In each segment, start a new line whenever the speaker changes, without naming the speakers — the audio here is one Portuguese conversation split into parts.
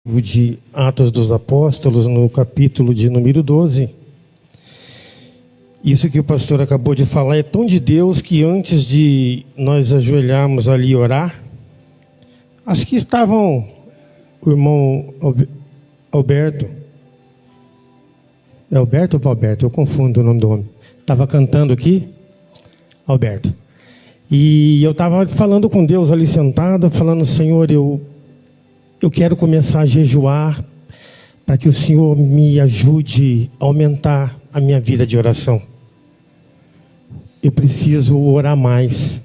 De Atos dos Apóstolos, no capítulo de número 12. Isso que o pastor acabou de falar é tão de Deus que antes de nós ajoelharmos ali e orar, acho que estavam o irmão Alberto. É Alberto ou Alberto? Eu confundo o nome do homem. Estava cantando aqui, Alberto. E eu estava falando com Deus ali sentado, falando: Senhor, eu quero começar a jejuar para que o Senhor me ajude a aumentar a minha vida de oração. Eu preciso orar mais.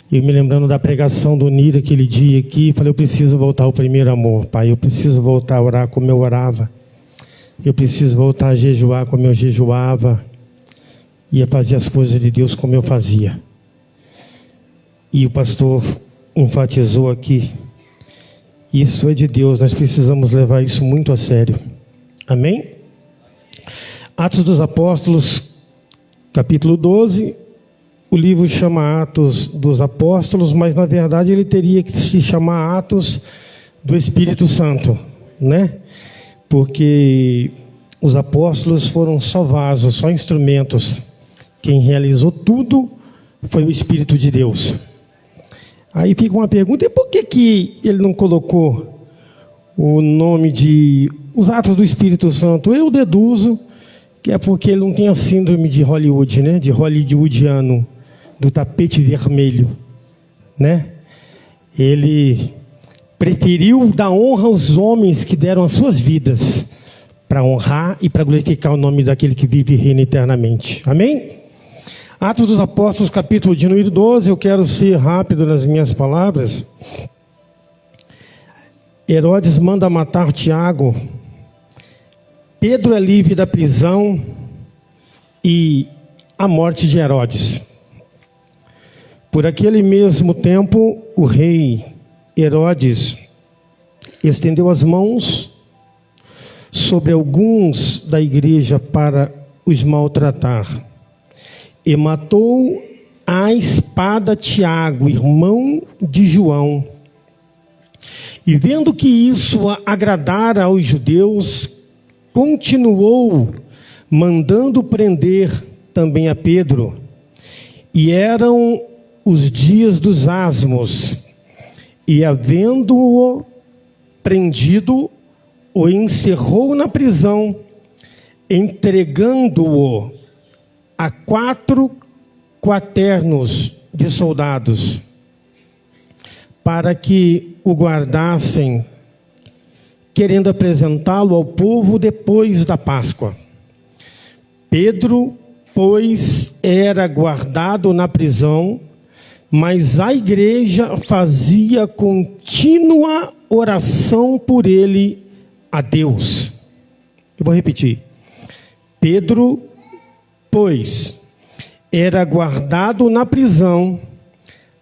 Eu me lembrando da pregação do Nira aquele dia aqui, falei: eu preciso voltar ao primeiro amor, Pai. Eu preciso voltar a orar como eu orava. Eu preciso voltar a jejuar como eu jejuava. E a fazer as coisas de Deus como eu fazia. E o pastor enfatizou aqui: isso é de Deus, nós precisamos levar isso muito a sério. Amém? Atos dos Apóstolos, capítulo 12. O livro chama Atos dos Apóstolos, mas na verdade ele teria que se chamar Atos do Espírito Santo, né? Porque os apóstolos foram só vasos, só instrumentos. Quem realizou tudo foi o Espírito de Deus. Aí fica uma pergunta: e por que ele não colocou o nome de os Atos do Espírito Santo? Eu deduzo que é porque ele não tem a síndrome de Hollywood, né? De hollywoodiano, do tapete vermelho, né? Ele preferiu dar honra aos homens que deram as suas vidas para honrar e para glorificar o nome daquele que vive e reina eternamente. Amém? Atos dos Apóstolos, capítulo de número 12, eu quero ser rápido nas minhas palavras. Herodes manda matar Tiago. Pedro é livre da prisão e a morte de Herodes. Por aquele mesmo tempo, o rei Herodes estendeu as mãos sobre alguns da igreja para os maltratar. E matou a espada Tiago, irmão de João. E vendo que isso agradara aos judeus, continuou mandando prender também a Pedro. E eram os dias dos asmos. E havendo-o prendido, o encerrou na prisão, entregando-o a 4 quaternos de soldados, para que o guardassem, querendo apresentá-lo ao povo depois da Páscoa. Pedro, pois, era guardado na prisão, mas a igreja fazia contínua oração por ele a Deus. Eu vou repetir. Pedro, pois, era guardado na prisão,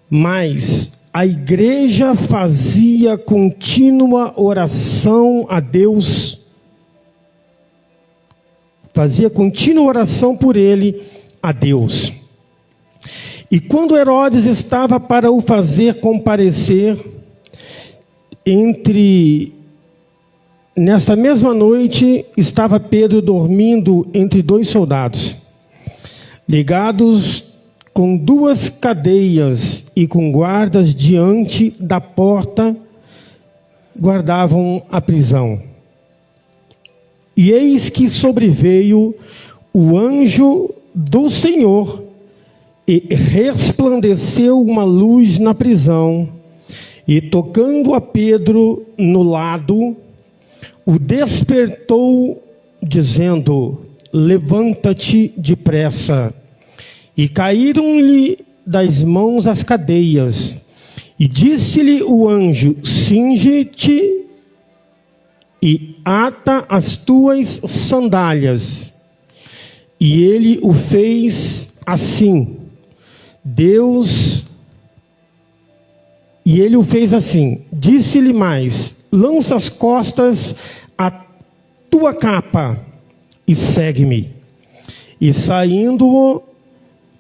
mas a igreja fazia contínua oração a Deus, fazia contínua oração por ele a Deus. E quando Herodes estava para o fazer comparecer, nesta mesma noite, estava Pedro dormindo entre 2 soldados, ligados com 2 cadeias e com guardas diante da porta, guardavam a prisão. E eis que sobreveio o anjo do Senhor, e resplandeceu uma luz na prisão, e tocando a Pedro no lado, o despertou, dizendo: levanta-te depressa. E caíram-lhe das mãos as cadeias. E disse-lhe o anjo: cinge-te e ata as tuas sandálias. E ele o fez assim. Disse-lhe mais: lança as costas a tua capa e segue-me. E saindo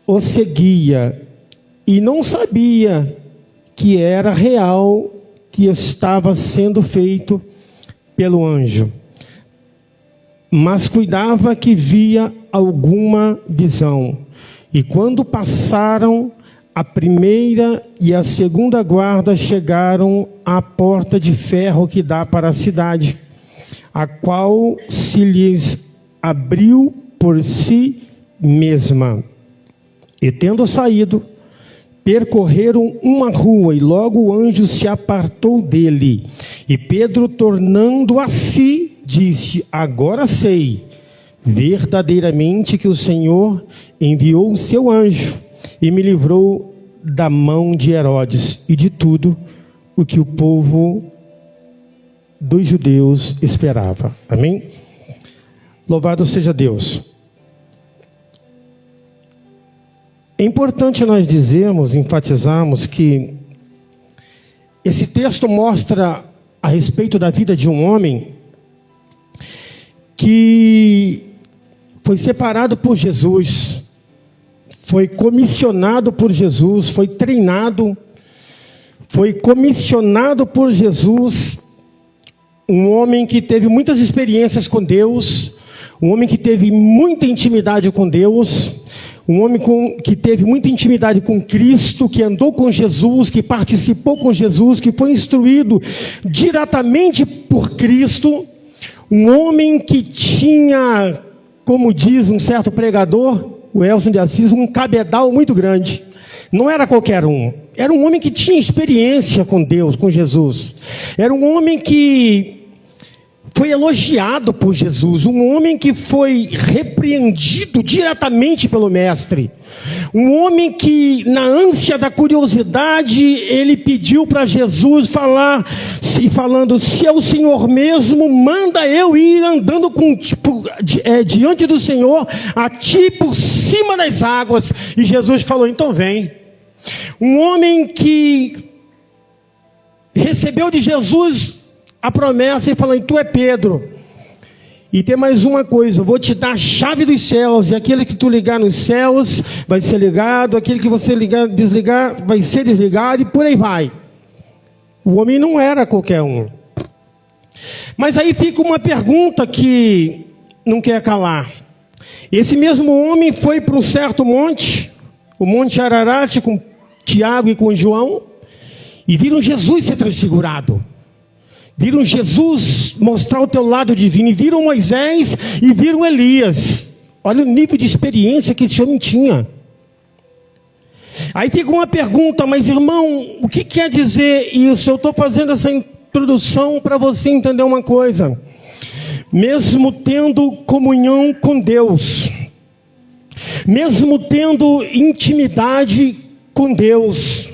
o seguia, e não sabia que era real que estava sendo feito, pelo anjo, mas cuidava que via alguma visão. E quando passaram, a primeira e a segunda guarda chegaram à porta de ferro que dá para a cidade, a qual se lhes abriu por si mesma. E tendo saído, percorreram uma rua, e logo o anjo se apartou dele. E Pedro, tornando a si, disse: agora sei verdadeiramente que o Senhor enviou o seu anjo e me livrou da mão de Herodes e de tudo o que o povo dos judeus esperava. Amém? Louvado seja Deus. É importante nós dizermos, enfatizarmos que esse texto mostra a respeito da vida de um homem que foi separado por Jesus, foi comissionado por Jesus, foi treinado, foi comissionado por Jesus, um homem que teve muitas experiências com Deus, um homem que teve muita intimidade com Deus, um homem que teve muita intimidade com Cristo, que andou com Jesus, que participou com Jesus, que foi instruído diretamente por Cristo, um homem que tinha, como diz um certo pregador, o Elson de Assis, um cabedal muito grande. Não era qualquer um. Era um homem que tinha experiência com Deus, com Jesus. Era um homem que foi elogiado por Jesus, um homem que foi repreendido diretamente pelo Mestre, um homem que, na ânsia da curiosidade, ele pediu para Jesus falando: se é o Senhor mesmo, manda eu ir andando diante do Senhor, a ti por cima das águas. E Jesus falou: então vem. Um homem que recebeu de Jesus a promessa e falou: tu é Pedro, e tem mais uma coisa, eu vou te dar a chave dos céus, e aquele que tu ligar nos céus vai ser ligado, aquele que você desligar vai ser desligado, e por aí vai. O homem não era qualquer um. Mas aí fica uma pergunta que não quer calar. Esse mesmo homem foi para um certo monte, o Monte Ararat, com Tiago e com João, e viram Jesus ser transfigurado. Viram Jesus mostrar o teu lado divino, e viram Moisés e viram Elias. Olha o nível de experiência que esse homem tinha. Aí fica uma pergunta: mas irmão, o que quer dizer isso? Eu estou fazendo essa introdução para você entender uma coisa. Mesmo tendo comunhão com Deus, mesmo tendo intimidade com Deus,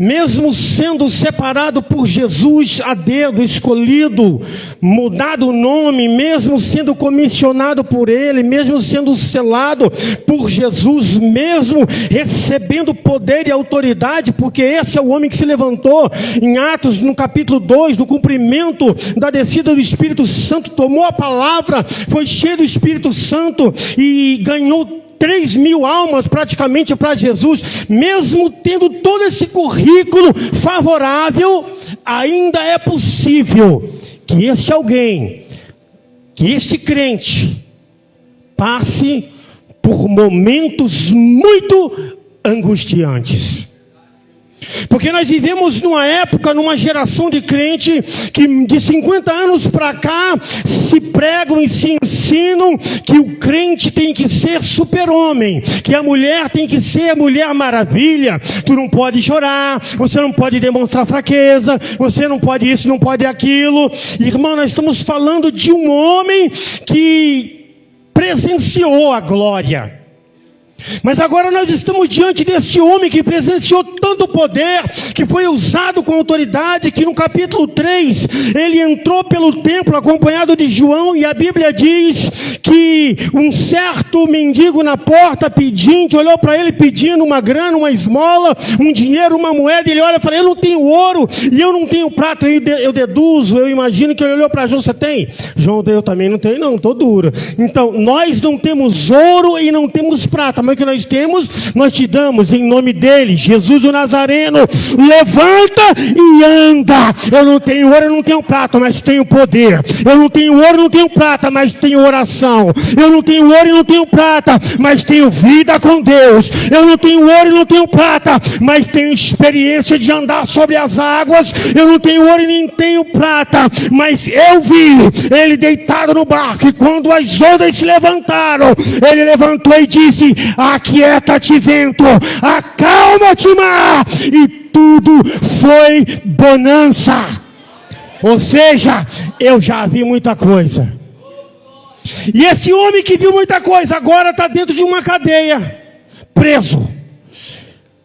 mesmo sendo separado por Jesus a dedo, escolhido, mudado o nome, mesmo sendo comissionado por Ele, mesmo sendo selado por Jesus, mesmo recebendo poder e autoridade, porque esse é o homem que se levantou em Atos, no capítulo 2, no cumprimento da descida do Espírito Santo, tomou a palavra, foi cheio do Espírito Santo e ganhou 3.000 almas praticamente para Jesus. Mesmo tendo todo esse currículo favorável, ainda é possível que este alguém, que este crente, passe por momentos muito angustiantes. Porque nós vivemos numa época, numa geração de crente que de 50 anos para cá se pregam e se ensinam que o crente tem que ser super-homem, que a mulher tem que ser a Mulher Maravilha. Tu não pode chorar, você não pode demonstrar fraqueza, você não pode isso, não pode aquilo. Irmão, nós estamos falando de um homem que presenciou a glória. Mas agora nós estamos diante desse homem que presenciou tanto poder, que foi usado com autoridade, que no capítulo 3, ele entrou pelo templo acompanhado de João, e a Bíblia diz que um certo mendigo na porta pedinte, olhou para ele pedindo uma grana, uma esmola, um dinheiro, uma moeda, e ele olha e fala: eu não tenho ouro, e eu não tenho prata. Eu deduzo, eu imagino que ele olhou para João: você tem? João: eu também não tenho não, estou duro. Então, nós não temos ouro e não temos prata, tamanho que nós temos, nós te damos em nome dele, Jesus o Nazareno. Levanta e anda. Eu não tenho ouro, eu não tenho prata, mas tenho poder. Eu não tenho ouro, não tenho prata, mas tenho oração. Eu não tenho ouro e não tenho prata, mas tenho vida com Deus. Eu não tenho ouro e não tenho prata, mas tenho experiência de andar sobre as águas. Eu não tenho ouro e nem tenho prata, mas eu vi ele deitado no barco, e quando as ondas se levantaram, ele levantou e disse: aquieta-te, vento, acalma-te, mar, e tudo foi bonança. Ou seja, eu já vi muita coisa. E esse homem que viu muita coisa agora está dentro de uma cadeia, preso,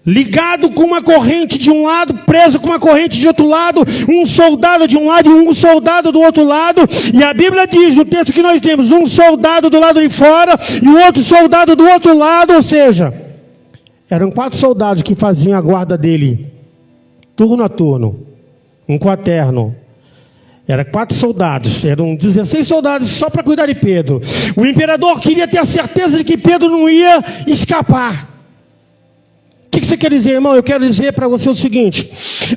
ligado com uma corrente de um lado, preso com uma corrente de outro lado, um soldado de um lado e um soldado do outro lado. E a Bíblia diz no texto que nós temos um soldado do lado de fora e o outro soldado do outro lado. Ou seja, eram 4 soldados que faziam a guarda dele, turno a turno, um quaterno. Eram 4 soldados, eram 16 soldados só para cuidar de Pedro. O imperador queria ter a certeza de que Pedro não ia escapar. O que você quer dizer, irmão? Eu quero dizer para você o seguinte: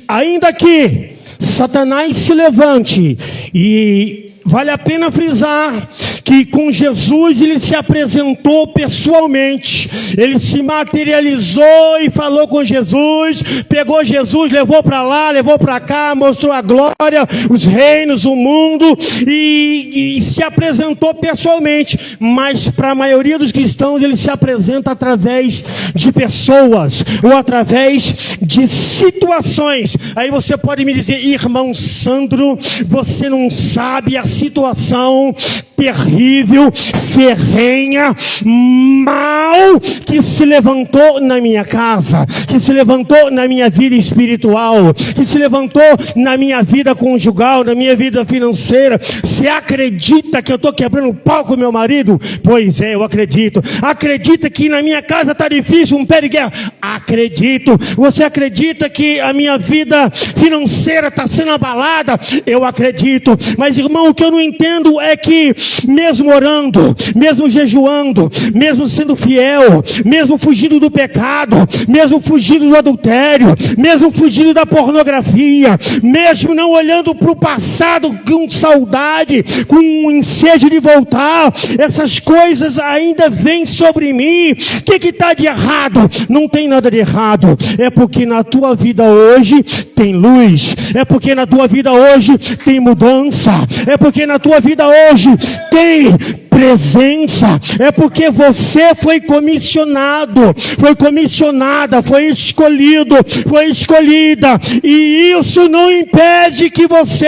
ainda que Satanás se levante, e vale a pena frisar que com Jesus ele se apresentou pessoalmente, ele se materializou e falou com Jesus, pegou Jesus, levou para lá, levou para cá, mostrou a glória, os reinos, o mundo, e se apresentou pessoalmente. Mas para a maioria dos cristãos ele se apresenta através de pessoas, ou através de situações. Aí você pode me dizer: irmão Sandro, você não sabe a situação terrível, ferrenha, mal, que se levantou na minha casa, que se levantou na minha vida espiritual, que se levantou na minha vida conjugal, na minha vida financeira. Você acredita que eu estou quebrando o pau com meu marido? Pois é, eu acredito. Acredita que na minha casa está difícil, um pé de guerra? Acredito. Você acredita que a minha vida financeira está sendo abalada? Eu acredito. Mas, irmão, o que eu não entendo é que mesmo orando, mesmo jejuando, mesmo sendo fiel, mesmo fugindo do pecado, mesmo fugindo do adultério, mesmo fugindo da pornografia, mesmo não olhando para o passado com saudade, com um ensejo de voltar, essas coisas ainda vêm sobre mim. O que está de errado? Não tem nada de errado. É porque na tua vida hoje tem luz, é porque na tua vida hoje tem mudança, é porque na tua vida hoje tem presença, é porque você foi comissionado, foi comissionada, foi escolhido, foi escolhida, e isso não impede que você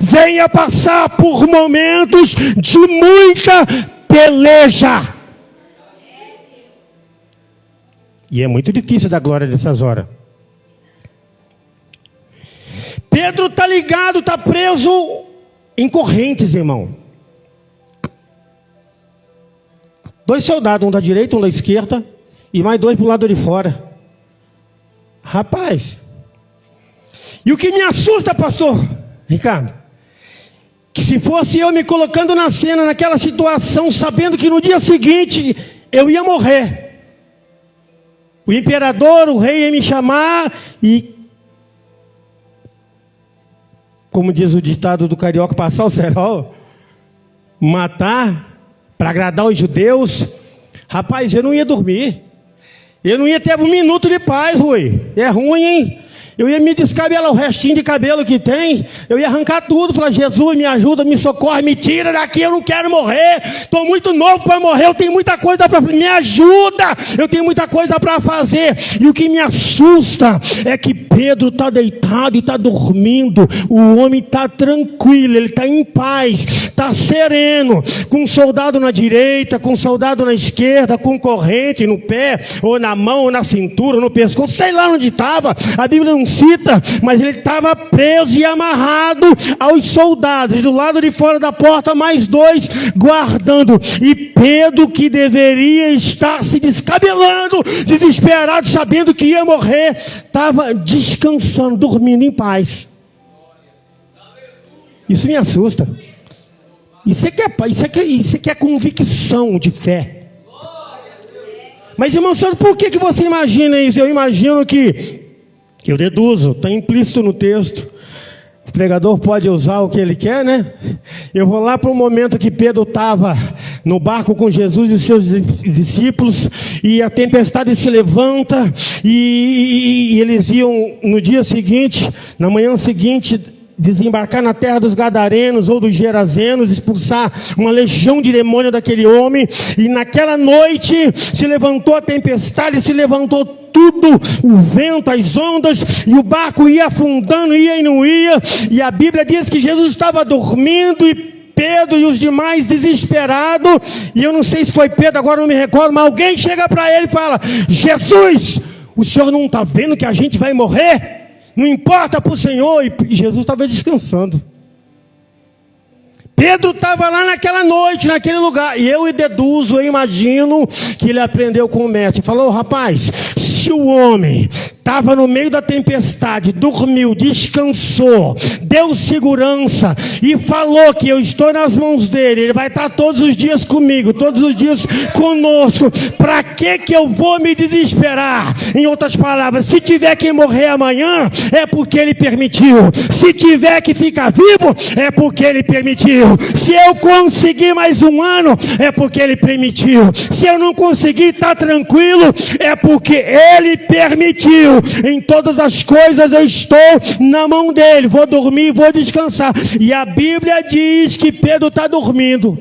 venha passar por momentos de muita peleja. E é muito difícil dar glória nessas horas. Pedro está ligado, está preso em correntes, irmão. 2 soldados, um da direita, um da esquerda, e mais 2 para o lado de fora. Rapaz, e o que me assusta, pastor Ricardo, que se fosse eu me colocando na cena, naquela situação, sabendo que no dia seguinte eu ia morrer, o imperador, o rei ia me chamar e, como diz o ditado do carioca, passar o cerol, matar, para agradar os judeus. Rapaz, eu não ia dormir, eu não ia ter um minuto de paz, Rui. É ruim, hein? Eu ia me descabelar o restinho de cabelo que tem, eu ia arrancar tudo, falar: Jesus, me ajuda, me socorre, me tira daqui, eu não quero morrer, estou muito novo para morrer, eu tenho muita coisa para fazer, me ajuda, eu tenho muita coisa para fazer. E o que me assusta é que Pedro está deitado e está dormindo, o homem está tranquilo, ele está em paz, está sereno, com um soldado na direita, com um soldado na esquerda, com corrente no pé, ou na mão, ou na cintura, ou no pescoço, sei lá onde estava, a Bíblia não cita, mas ele estava preso e amarrado aos soldados, do lado de fora da porta mais 2 guardando, e Pedro, que deveria estar se descabelando, desesperado, sabendo que ia morrer, estava descansando, dormindo em paz. Isso me assusta. Isso é convicção de fé. Mas, irmão, senhor, por que você imagina isso? Eu imagino que, eu deduzo, está implícito no texto. O pregador pode usar o que ele quer, né? Eu vou lá para o momento que Pedro estava no barco com Jesus e seus discípulos, e a tempestade se levanta, e eles iam no dia seguinte, na manhã seguinte, desembarcar na terra dos Gadarenos ou dos Gerazenos, expulsar uma legião de demônio daquele homem. E naquela noite se levantou a tempestade, se levantou tudo, o vento, as ondas, e o barco ia afundando, ia e não ia. E a Bíblia diz que Jesus estava dormindo, e Pedro e os demais desesperados, e eu não sei se foi Pedro, agora não me recordo, mas alguém chega para ele e fala: Jesus, o senhor não está vendo que a gente vai morrer? Não importa para o Senhor. E Jesus estava descansando. Pedro estava lá naquela noite, naquele lugar. E eu deduzo, eu imagino que ele aprendeu com o mestre. Falou: rapaz, se o homem estava no meio da tempestade, dormiu, descansou, deu segurança e falou que eu estou nas mãos dele, ele vai estar todos os dias comigo, todos os dias conosco, para que eu vou me desesperar? Em outras palavras, se tiver que morrer amanhã, é porque ele permitiu. Se tiver que ficar vivo, é porque ele permitiu. Se eu conseguir mais um ano, é porque ele permitiu. Se eu não conseguir, está tranquilo, é porque ele permitiu. Em todas as coisas eu estou na mão dele. Vou dormir, vou descansar. E a Bíblia diz que Pedro está dormindo.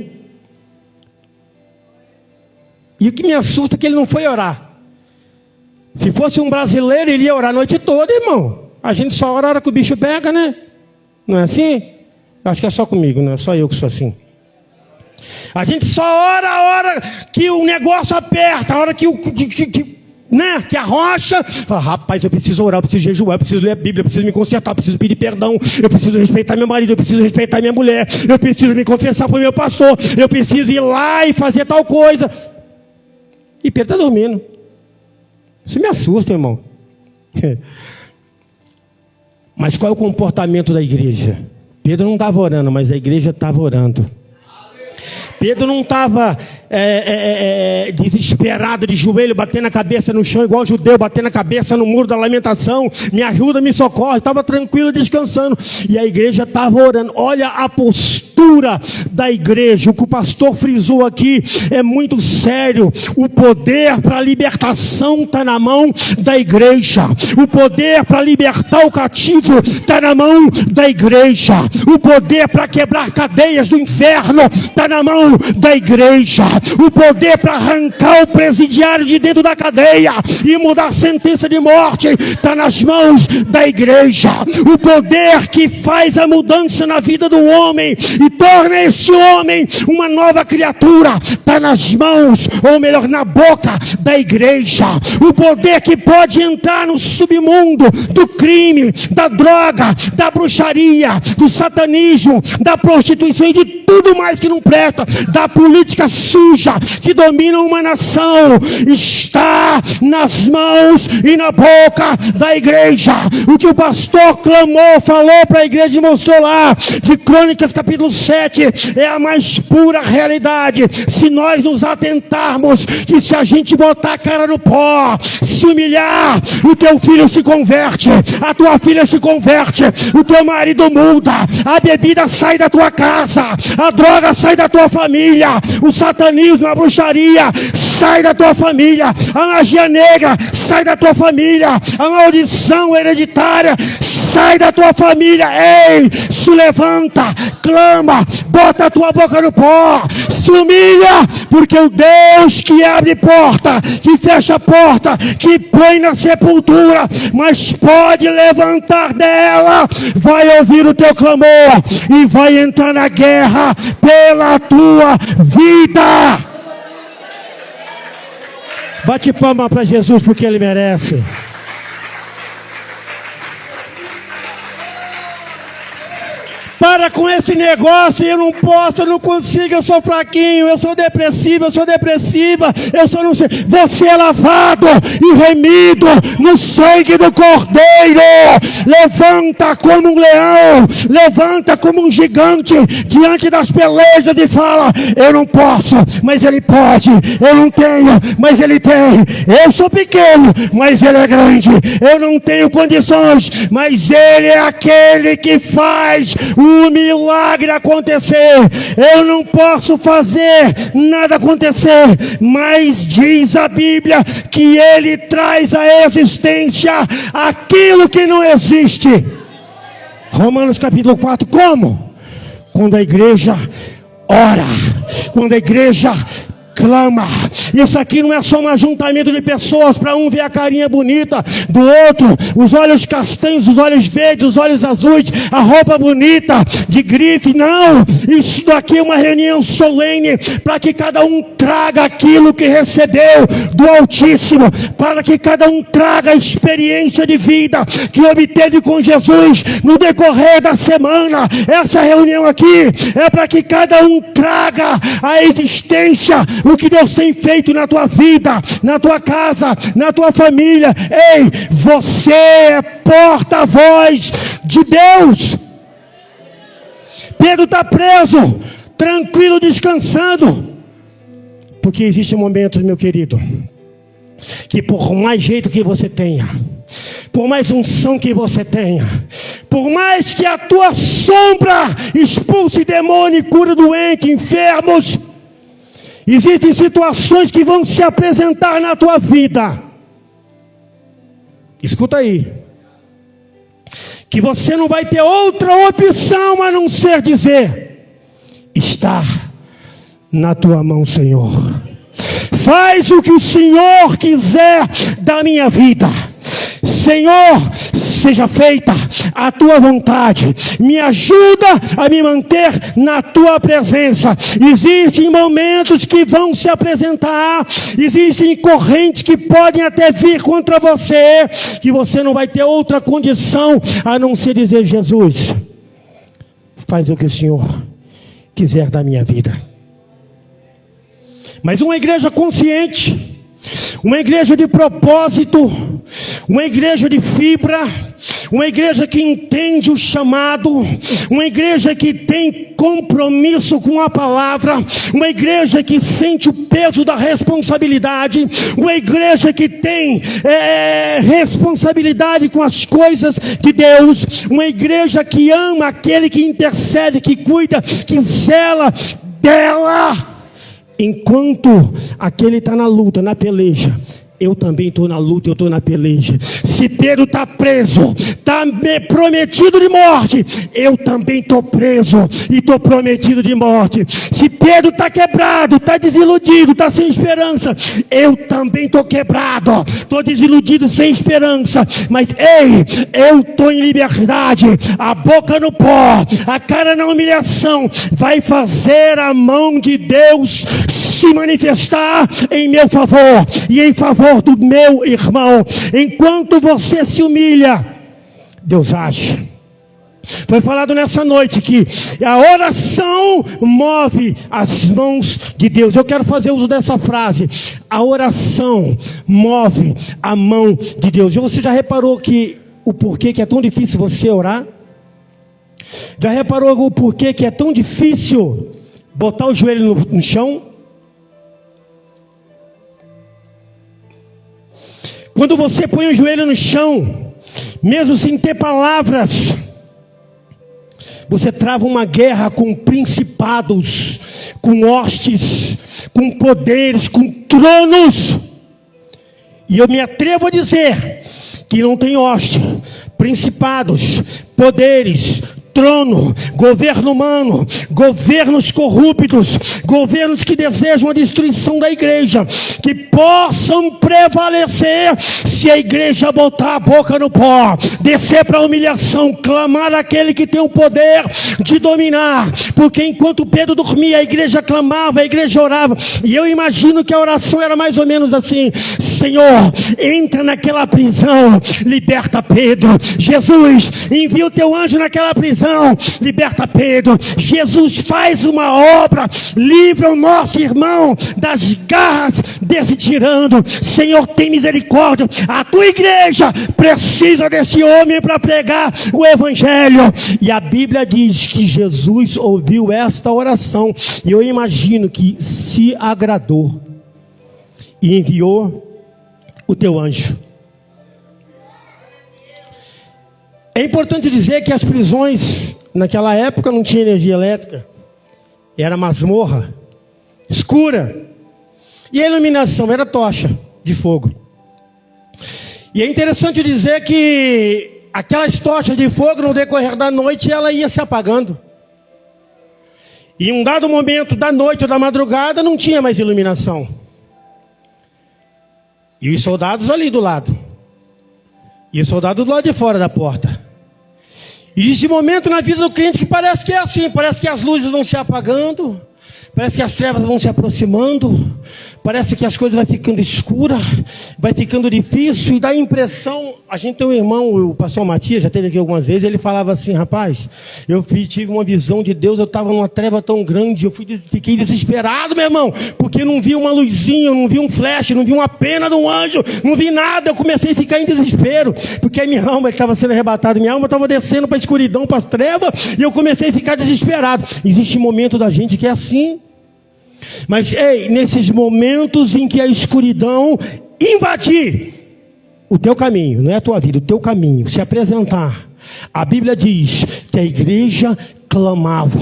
E o que me assusta é que ele não foi orar. Se fosse um brasileiro, ele ia orar a noite toda, irmão. A gente só ora a hora que o bicho pega, né? Não é assim? Acho que é só comigo, não é só eu que sou assim. A gente só ora a hora que o negócio aperta, a hora que que arrocha. Fala: rapaz, eu preciso orar, eu preciso jejuar, eu preciso ler a Bíblia, eu preciso me consertar, eu preciso pedir perdão, eu preciso respeitar meu marido, eu preciso respeitar minha mulher, eu preciso me confessar para o meu pastor, eu preciso ir lá e fazer tal coisa. E Pedro está dormindo. Isso me assusta, irmão. Mas qual é o comportamento da igreja? Pedro não estava orando, mas a igreja estava orando. Pedro não estava desesperado, de joelho, batendo a cabeça no chão, igual o judeu, batendo a cabeça no muro da lamentação. Me ajuda, me socorre. Estava tranquilo, descansando. E a igreja estava orando. Olha a postura da igreja. O que o pastor frisou aqui é muito sério. O poder para a libertação está na mão da igreja. O poder para libertar o cativo está na mão da igreja. O poder para quebrar cadeias do inferno está na mão da igreja. O poder para arrancar o presidiário de dentro da cadeia e mudar a sentença de morte está nas mãos da igreja. O poder que faz a mudança na vida do homem e torna esse homem uma nova criatura está nas mãos, ou melhor, na boca da igreja. O poder que pode entrar no submundo do crime, da droga, da bruxaria, do satanismo, da prostituição e de tudo mais que não presta, da política suja que domina uma nação, está nas mãos e na boca da igreja. O que o pastor clamou, falou para a igreja e mostrou lá, de Crônicas capítulo 7, é a mais pura realidade. Se nós nos atentarmos, que se a gente botar a cara no pó, se humilhar, o teu filho se converte, a tua filha se converte, o teu marido muda, a bebida sai da tua casa, a droga sai da tua família, o satanismo, a bruxaria sai da tua família, a magia negra sai da tua família, a maldição hereditária sai da tua família. Ei, se levanta, clama, bota a tua boca no pó, se humilha, porque o Deus que abre porta, que fecha porta, que põe na sepultura, mas pode levantar dela, vai ouvir o teu clamor e vai entrar na guerra pela tua vida. Bate palma para Jesus, porque Ele merece. Para para com esse negócio, eu não posso, eu não consigo, eu sou fraquinho, eu sou depressivo, eu sou depressiva, eu sou não sei. Você é lavado e remido no sangue do Cordeiro. Levanta como um leão, levanta como um gigante diante das pelejas e fala: eu não posso, mas Ele pode. Eu não tenho, mas Ele tem. Eu sou pequeno, mas Ele é grande. Eu não tenho condições, mas Ele é aquele que faz o milagre acontecer. Eu não posso fazer nada acontecer, mas diz a Bíblia que Ele traz à existência aquilo que não existe. Romanos capítulo 4, como? Quando a igreja ora, quando a igreja clama. Isso aqui não é só um ajuntamento de pessoas para um ver a carinha bonita do outro, os olhos castanhos, os olhos verdes, os olhos azuis, a roupa bonita de grife. Não, isso daqui é uma reunião solene para que cada um traga aquilo que recebeu do Altíssimo, para que cada um traga a experiência de vida que obteve com Jesus no decorrer da semana. Essa reunião aqui é para que cada um traga a existência, o que Deus tem feito na tua vida, na tua casa, na tua família. Ei, você é porta-voz de Deus. Pedro está preso, tranquilo, descansando, porque existem momentos, meu querido, que por mais jeito que você tenha, por mais unção que você tenha, por mais que a tua sombra expulse demônio e cure doente, enfermos, existem situações que vão se apresentar na tua vida. Escuta aí. Que você não vai ter outra opção a não ser dizer: está na tua mão, Senhor. Faz o que o Senhor quiser da minha vida. Senhor, seja feita a tua vontade, me ajuda a me manter na tua presença. Existem momentos que vão se apresentar, existem correntes que podem até vir contra você, que você não vai ter outra condição a não ser dizer: Jesus, faz o que o Senhor quiser da minha vida. Mas uma igreja consciente, uma igreja de propósito, uma igreja de fibra, uma igreja que entende o chamado, uma igreja que tem compromisso com a palavra, uma igreja que sente o peso da responsabilidade, uma igreja que tem responsabilidade com as coisas de Deus, uma igreja que ama aquele que intercede, que cuida, que zela dela. Enquanto aquele está na luta, na peleja, eu também estou na luta, eu estou na peleja. Se Pedro está preso, está prometido de morte, eu também estou preso e estou prometido de morte. Se Pedro está quebrado, está desiludido, está sem esperança, eu também estou quebrado, estou desiludido, sem esperança. Mas ei, eu estou em liberdade, a boca no pó, a cara na humilhação, vai fazer a mão de Deus se manifestar em meu favor e em favor do meu irmão. Enquanto você se humilha, Deus age. Foi falado nessa noite que a oração move as mãos de Deus. Eu quero fazer uso dessa frase: a oração move a mão de Deus. Você já reparou que o porquê que é tão difícil você orar? Já reparou o porquê que é tão difícil botar o joelho no chão? Quando você põe o joelho no chão, mesmo sem ter palavras, você trava uma guerra com principados, com hostes, com poderes, com tronos. E eu me atrevo a dizer que não tem hoste, principados, poderes, trono, governo humano, governos corruptos, governos que desejam a destruição da igreja, que possam prevalecer se a igreja botar a boca no pó, descer para a humilhação, clamar àquele que tem o poder de dominar. Porque enquanto Pedro dormia, a igreja clamava, a igreja orava, e eu imagino que a oração era mais ou menos assim: Senhor, entra naquela prisão, liberta Pedro. Jesus, envia o teu anjo naquela prisão, prisão, liberta Pedro. Jesus faz uma obra, livra o nosso irmão das garras desse tirano. Senhor, tem misericórdia. A tua igreja precisa desse homem para pregar o evangelho. E a Bíblia diz que Jesus ouviu esta oração, e eu imagino que se agradou e enviou o teu anjo. É importante dizer que as prisões naquela época não tinha energia elétrica, era masmorra escura, e a iluminação era tocha de fogo. E é interessante dizer que aquelas tochas de fogo, no decorrer da noite, ela ia se apagando. E em um dado momento da noite ou da madrugada não tinha mais iluminação. E os soldados ali do lado. E os soldados do lado de fora da porta. E existe momento na vida do crente que parece que é assim. Parece que as luzes vão se apagando. Parece que as trevas vão se aproximando. Parece que as coisas vão ficando escuras. Vai ficando difícil. E dá a impressão... A gente tem um irmão, o pastor Matias, já esteve aqui algumas vezes. Ele falava assim: rapaz, eu tive uma visão de Deus. Eu estava numa treva tão grande. Eu fiquei desesperado, meu irmão. Porque não vi uma luzinha, não vi um flash, não vi uma pena de um anjo. Não vi nada. Eu comecei a ficar em desespero. Porque a minha alma estava sendo arrebatada. Minha alma estava descendo para a escuridão, para as trevas. E eu comecei a ficar desesperado. Existe momento da gente que é assim. Mas ei, nesses momentos em que a escuridão invadir o teu caminho, não é a tua vida, o teu caminho, se apresentar, a Bíblia diz que a igreja clamava,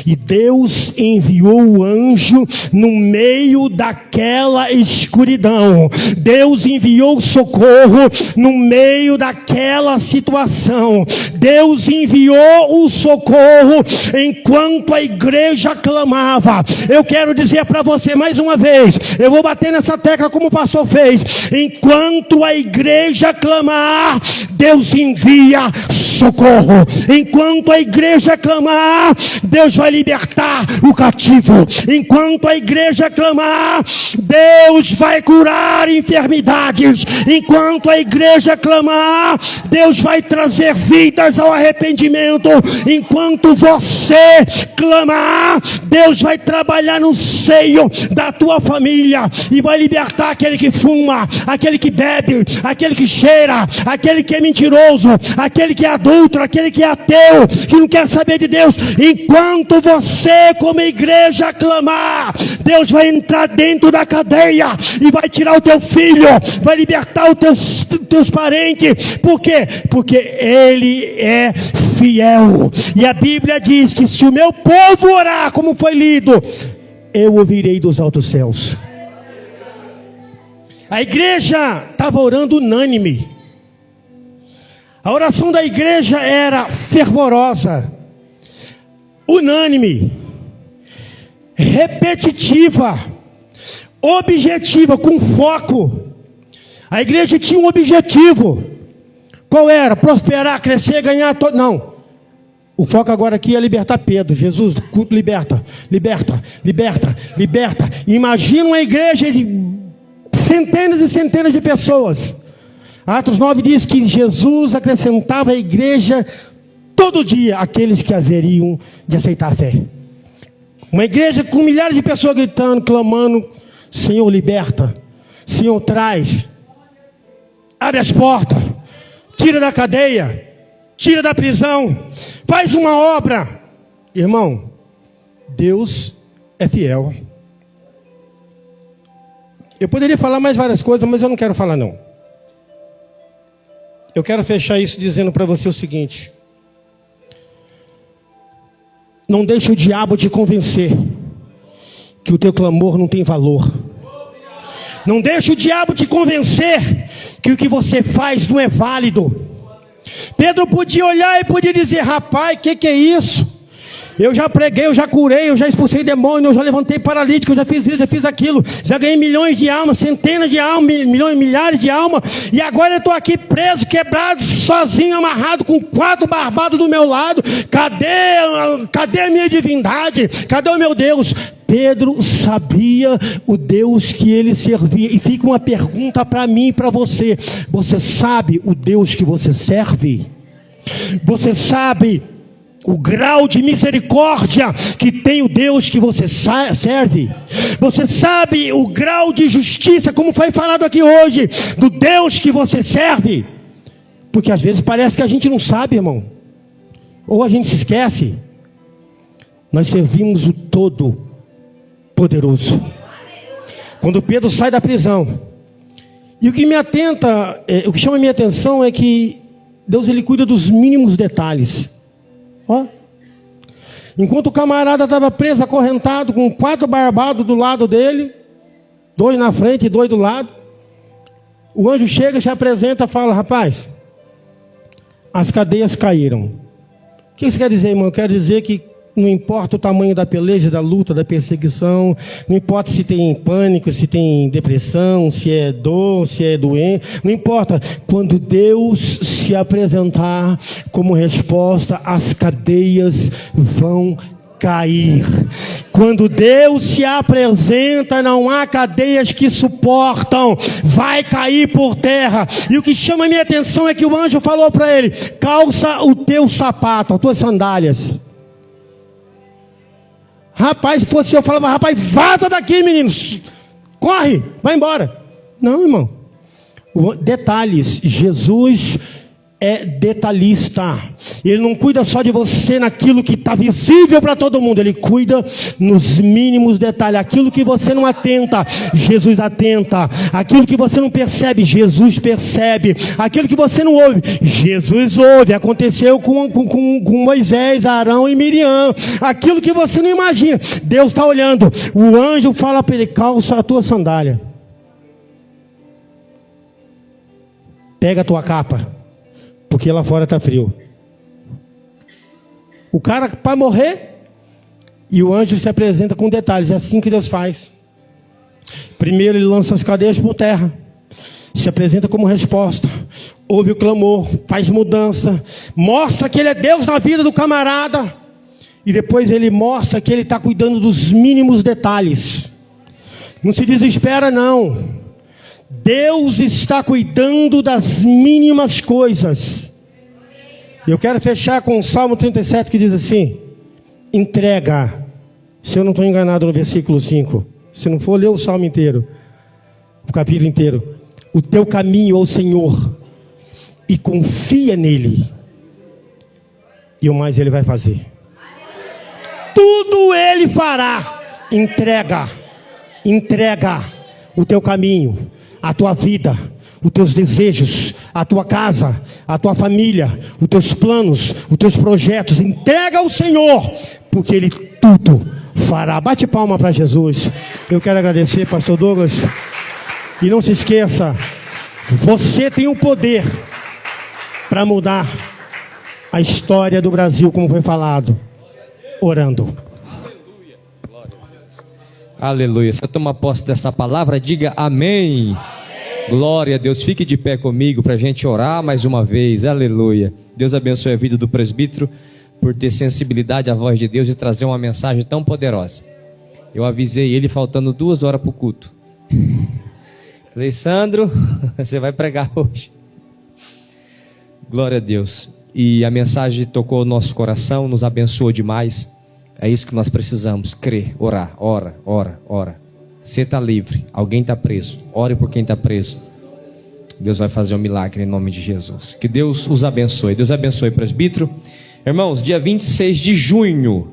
e Deus enviou o anjo no meio daquela escuridão. Deus enviou socorro no meio daquela situação. Deus enviou o socorro enquanto a igreja clamava. Eu quero dizer para você mais uma vez, eu vou bater nessa tecla como o pastor fez: enquanto a igreja clamar, Deus envia socorro. Enquanto a igreja clamar, Deus vai libertar o cativo. Enquanto a igreja clamar, Deus vai curar enfermidades. Enquanto a igreja clamar, Deus vai trazer vidas ao arrependimento. Enquanto você clamar, Deus vai trabalhar no seio da tua família e vai libertar aquele que fuma, aquele que bebe, aquele que cheira, aquele que é mentiroso, aquele que é adulto, aquele que é ateu, que não quer saber de Deus. Enquanto você, como igreja, clamar, Deus vai entrar dentro da cadeia e vai tirar o teu filho, vai libertar os teus parentes. Por quê? Porque Ele é fiel. E a Bíblia diz que se o meu povo orar, como foi lido, eu ouvirei dos altos céus. A igreja estava orando unânime. A oração da igreja era fervorosa, unânime, repetitiva, objetiva, com foco. A igreja tinha um objetivo. Qual era? Prosperar, crescer, ganhar todo. Não. O foco agora aqui é libertar Pedro. Jesus, liberta, liberta, liberta, liberta. Imagina uma igreja de centenas e centenas de pessoas. Atos 9 diz que Jesus acrescentava à igreja todo dia aqueles que haveriam de aceitar a fé. Uma igreja com milhares de pessoas gritando, clamando: Senhor, liberta, Senhor, traz, abre as portas, tira da cadeia, tira da prisão, faz uma obra. Irmão, Deus é fiel. Eu poderia falar mais várias coisas, mas eu não quero falar não. Eu quero fechar isso dizendo para você o seguinte: não deixe o diabo te convencer que o teu clamor não tem valor. Não deixe o diabo te convencer que o que você faz não é válido. Pedro podia olhar e podia dizer: rapaz, que é isso? Eu já preguei, eu já curei, eu já expulsei demônio, eu já levantei paralítico, eu já fiz isso, já fiz aquilo, já ganhei milhões de almas, centenas de almas, milhões, milhares de almas, e agora eu estou aqui preso, quebrado, sozinho, amarrado, com 4 barbados do meu lado. Cadê a minha divindade? Cadê o meu Deus? Pedro sabia o Deus que ele servia. E fica uma pergunta para mim e para você: você sabe o Deus que você serve? Você sabe o grau de misericórdia que tem o Deus que você serve? Você sabe o grau de justiça, como foi falado aqui hoje, do Deus que você serve? Porque às vezes parece que a gente não sabe, irmão, ou a gente se esquece. Nós servimos o Todo-Poderoso. Quando Pedro sai da prisão, e o que chama a minha atenção é que Deus, ele cuida dos mínimos detalhes. Ó, enquanto o camarada estava preso, acorrentado, com 4 barbados do lado dele, 2 na frente e 2 do lado, o anjo chega, se apresenta e fala: rapaz, as cadeias caíram. O que isso quer dizer, irmão? Quer dizer que não importa o tamanho da peleja, da luta, da perseguição, não importa se tem pânico, se tem depressão, se é dor, se é doente, não importa. Quando Deus se apresentar como resposta, as cadeias vão cair. Quando Deus se apresenta, não há cadeias que suportam, vai cair por terra. E o que chama a minha atenção é que o anjo falou para ele: calça o teu sapato, as tuas sandálias. Rapaz, se fosse eu falava: rapaz, vaza daqui, meninos, corre, vai embora. Não, irmão. Detalhes. Jesus é detalhista. Ele não cuida só de você naquilo que está visível para todo mundo. Ele cuida nos mínimos detalhes. Aquilo que você não atenta, Jesus atenta. Aquilo que você não percebe, Jesus percebe. Aquilo que você não ouve, Jesus ouve. Aconteceu com Moisés, Arão e Miriam. Aquilo que você não imagina, Deus está olhando. O anjo fala para ele: calça a tua sandália, pega a tua capa, porque lá fora está frio. O cara para morrer, e o anjo se apresenta com detalhes. É assim que Deus faz. Primeiro ele lança as cadeias por terra, se apresenta como resposta, ouve o clamor, faz mudança, mostra que ele é Deus na vida do camarada, e depois ele mostra que ele está cuidando dos mínimos detalhes. Não se desespera não. Deus está cuidando das mínimas coisas. Eu quero fechar com o Salmo 37, que diz assim: entrega, se eu não estou enganado no versículo 5, se não for ler o Salmo inteiro, o capítulo inteiro, o teu caminho ao Senhor, e confia nele, e o mais ele vai fazer. Tudo ele fará. Entrega o teu caminho, a tua vida, os teus desejos, a tua casa, a tua família, os teus planos, os teus projetos. Entrega ao Senhor, porque Ele tudo fará. Bate palma para Jesus. Eu quero agradecer, pastor Douglas. E não se esqueça, você tem o poder para mudar a história do Brasil, como foi falado, orando.
Aleluia. Você toma posse dessa palavra, diga amém. Glória a Deus. Fique de pé comigo para a gente orar mais uma vez. Aleluia. Deus abençoe a vida do presbítero por ter sensibilidade à voz de Deus e trazer uma mensagem tão poderosa. Eu avisei ele faltando 2 horas para o culto. Falei: Sandro, você vai pregar hoje. Glória a Deus. E a mensagem tocou o nosso coração, nos abençoou demais. É isso que nós precisamos: crer, orar, ora. Você está livre, alguém está preso, ore por quem está preso. Deus vai fazer um milagre em nome de Jesus. Que Deus os abençoe. Deus abençoe, presbítero. Irmãos, dia 26 de junho,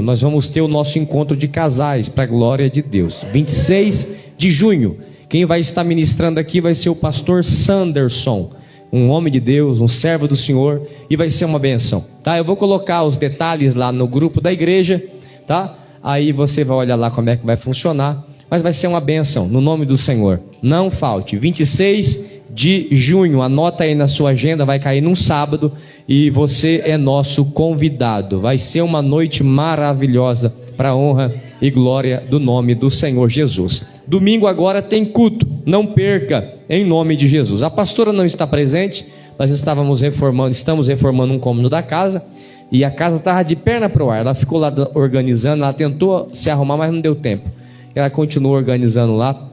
nós vamos ter o nosso encontro de casais, para a glória de Deus. 26 de junho, quem vai estar ministrando aqui vai ser o pastor Sanderson, um homem de Deus, um servo do Senhor, e vai ser uma benção, tá? Eu vou colocar os detalhes lá no grupo da igreja, tá? Aí você vai olhar lá como é que vai funcionar, mas vai ser uma benção, no nome do Senhor. Não falte, 26 de junho, anota aí na sua agenda, vai cair num sábado, e você é nosso convidado. Vai ser uma noite maravilhosa, para a honra e glória do nome do Senhor Jesus. Domingo agora tem culto, não perca, em nome de Jesus. A pastora não está presente, nós estamos reformando um cômodo da casa, e a casa estava de perna para o ar. Ela ficou lá organizando, ela tentou se arrumar, mas não deu tempo. Ela continua organizando lá,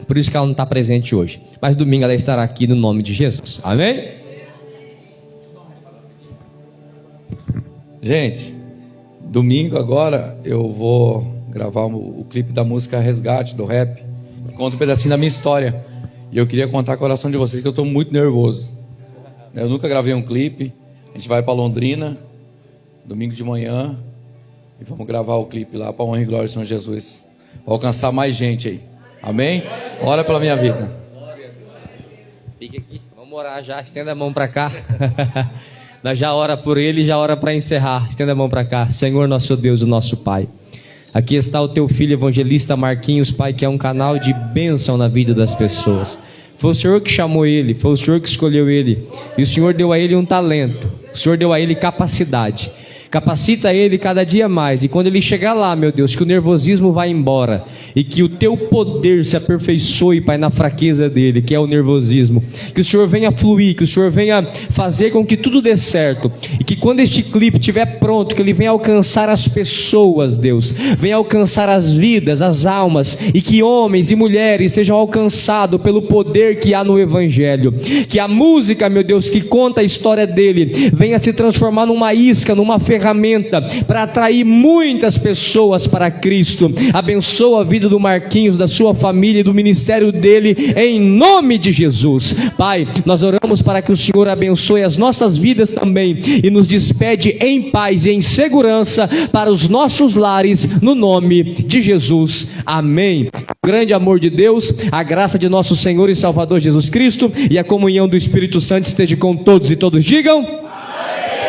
por isso que ela não está presente hoje. Mas domingo ela estará aqui no nome de Jesus. Amém?
Gente, domingo agora eu vou gravar o clipe da música Resgate, do rap. Conta um pedacinho da minha história. E eu queria contar com o coração de vocês que eu estou muito nervoso. Eu nunca gravei um clipe. A gente vai para Londrina, domingo de manhã, e vamos gravar o clipe lá para a honra e glória do Senhor Jesus. Para alcançar mais gente aí. Amém? Ora pela minha vida.
Fique aqui, vamos orar já. Estenda a mão para cá. Nós já ora por ele e já ora para encerrar. Estenda a mão para cá. Senhor, nosso Deus, o nosso Pai. Aqui está o teu filho evangelista Marquinhos, Pai, que é um canal de bênção na vida das pessoas. Foi o Senhor que chamou ele, foi o Senhor que escolheu ele. E o Senhor deu a ele um talento, o Senhor deu a ele capacidade. Capacita ele cada dia mais. E quando ele chegar lá, meu Deus, que o nervosismo vai embora. E que o teu poder se aperfeiçoe, Pai, na fraqueza dele, que é o nervosismo. Que o Senhor venha fluir, que o Senhor venha fazer com que tudo dê certo. E que quando este clipe estiver pronto, que ele venha alcançar as pessoas, Deus. Venha alcançar as vidas, as almas. E que homens e mulheres sejam alcançados pelo poder que há no Evangelho. Que a música, meu Deus, que conta a história dele, venha se transformar numa isca, numa ferramenta para atrair muitas pessoas para Cristo. Abençoa a vida do Marquinhos, da sua família e do ministério dele, em nome de Jesus. Pai, nós oramos para que o Senhor abençoe as nossas vidas também e nos despede em paz e em segurança para os nossos lares, no nome de Jesus. Amém. O grande amor de Deus, a graça de nosso Senhor e Salvador Jesus Cristo e a comunhão do Espírito Santo esteja com todos e todos digam...